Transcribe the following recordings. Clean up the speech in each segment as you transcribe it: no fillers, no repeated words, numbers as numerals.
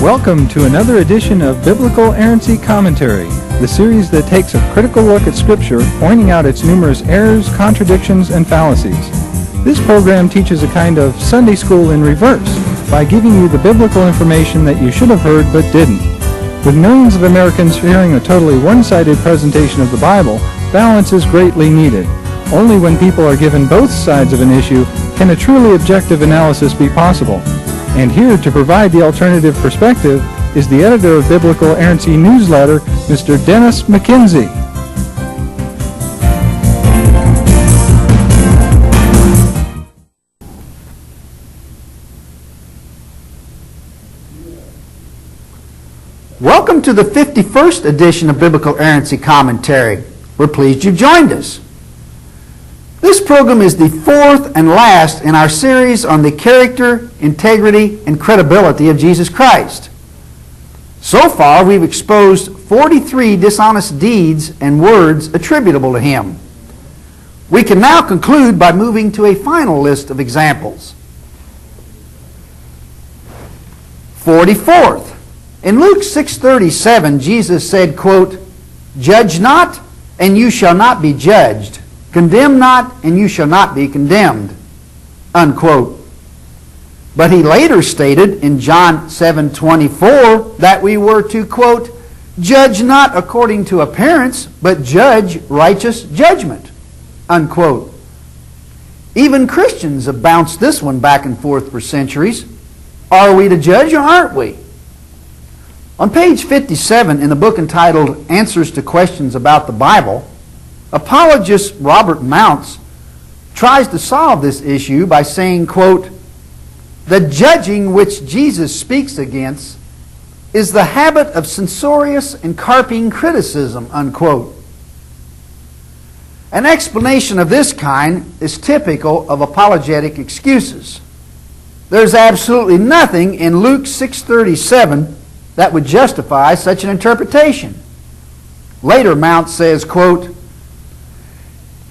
Welcome to another edition of Biblical Errancy Commentary, the series that takes a critical look at Scripture, pointing out its numerous errors, contradictions, and fallacies. This program teaches a kind of Sunday school in reverse by giving you the biblical information that you should have heard but didn't. With millions of Americans hearing a totally one-sided presentation of the Bible, balance is greatly needed. Only when people are given both sides of an issue can a truly objective analysis be possible. And here to provide the alternative perspective is the editor of Biblical Errancy Newsletter, Mr. Dennis McKenzie. Welcome to the 51st edition of Biblical Errancy Commentary. We're pleased you've joined us. This program is the fourth and last in our series on the character, integrity, and credibility of Jesus Christ. So far, we've exposed 43 dishonest deeds and words attributable to him. We can now conclude by moving to a final list of examples. 44th. In Luke 6:37, Jesus said, quote, "Judge not, and you shall not be judged. Condemn not, and you shall not be condemned," unquote. But he later stated in John 7:24 that we were to, quote, "Judge not according to appearance, but judge righteous judgment," unquote. Even Christians have bounced this one back and forth for centuries. Are we to judge or aren't we? On page 57 in the book entitled Answers to Questions About the Bible, apologist Robert Mounts tries to solve this issue by saying, quote, "The judging which Jesus speaks against is the habit of censorious and carping criticism," unquote. An explanation of this kind is typical of apologetic excuses. There's absolutely nothing in Luke 6:37 that would justify such an interpretation. Later, Mounts says, quote,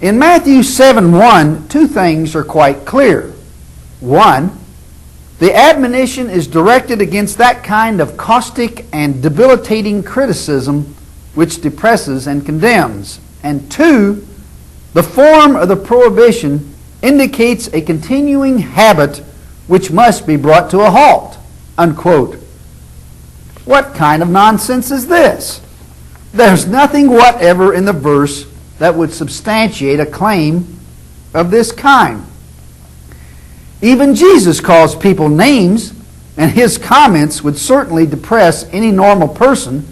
"In Matthew 7:1, two things are quite clear. One, the admonition is directed against that kind of caustic and debilitating criticism which depresses and condemns. And two, the form of the prohibition indicates a continuing habit which must be brought to a halt," unquote. What kind of nonsense is this? There's nothing whatever in the verse that would substantiate a claim of this kind. Even Jesus calls people names, and his comments would certainly depress any normal person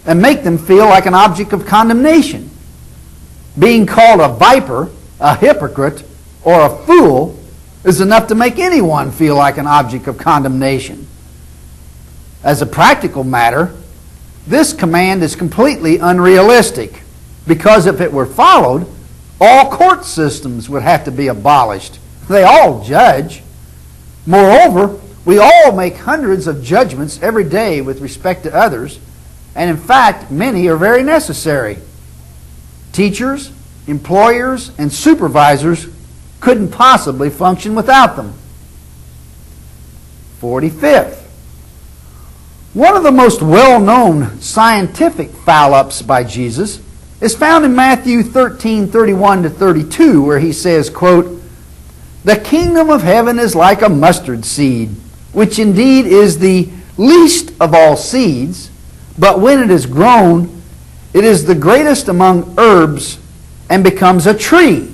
and make them feel like an object of condemnation. Being called a viper, a hypocrite, or a fool is enough to make anyone feel like an object of condemnation. As a practical matter, this command is completely unrealistic, because if it were followed, all court systems would have to be abolished. They all judge. Moreover, we all make hundreds of judgments every day with respect to others, and in fact, many are very necessary. Teachers, employers, and supervisors couldn't possibly function without them. 45th. One of the most well-known scientific foul-ups by Jesus is found in Matthew 13:31-32, where he says, quote, "The kingdom of heaven is like a mustard seed, which indeed is the least of all seeds, but when it is grown, it is the greatest among herbs and becomes a tree,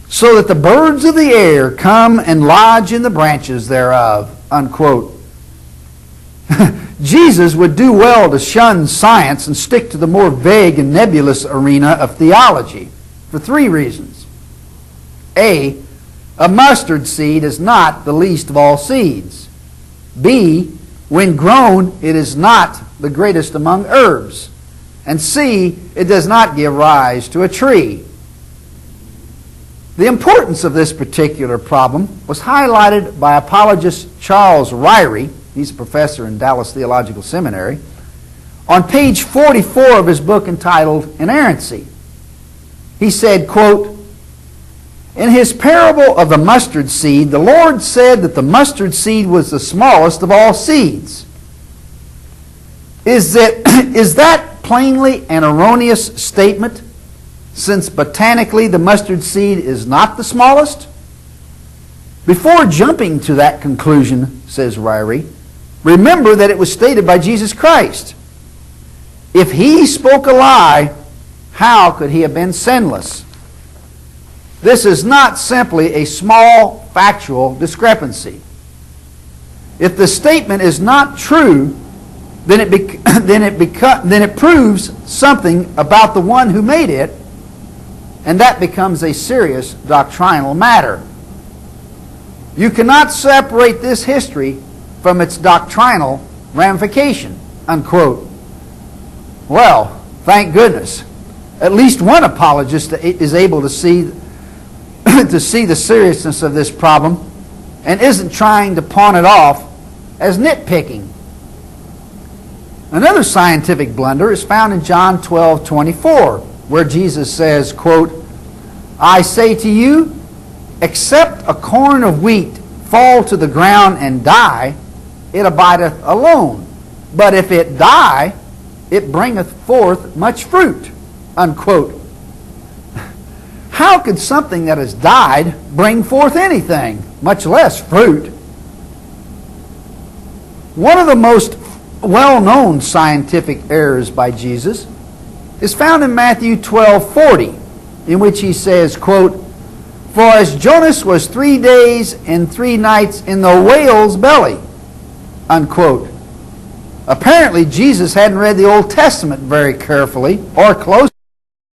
so that the birds of the air come and lodge in the branches thereof," unquote. Jesus would do well to shun science and stick to the more vague and nebulous arena of theology for three reasons. A mustard seed is not the least of all seeds. B, when grown, it is not the greatest among herbs. And C, it does not give rise to a tree. The importance of this particular problem was highlighted by apologist Charles Ryrie. He's a professor in Dallas Theological Seminary, on page 44 of his book entitled Errancy. He said, quote, "In his parable of the mustard seed, the Lord said that the mustard seed was the smallest of all seeds. Is that plainly an erroneous statement, since botanically the mustard seed is not the smallest? Before jumping to that conclusion, says Ryrie, remember that it was stated by Jesus Christ. If he spoke a lie, how could he have been sinless? This is not simply a small factual discrepancy. If the statement is not true, then it proves something about the one who made it, and that becomes a serious doctrinal matter. You cannot separate this history from its doctrinal ramification, unquote. Well, thank goodness. At least one apologist is able to see the seriousness of this problem and isn't trying to pawn it off as nitpicking. Another scientific blunder is found in John 12:24, where Jesus says, quote, I say to you, except a corn of wheat fall to the ground and die, it abideth alone. But if it die, it bringeth forth much fruit. Unquote. How could something that has died bring forth anything, much less fruit? One of the most well-known scientific errors by Jesus is found in Matthew 12:40, in which he says, quote, For as Jonas was 3 days and 3 nights in the whale's belly, unquote. Apparently, Jesus hadn't read the Old Testament very carefully or closely.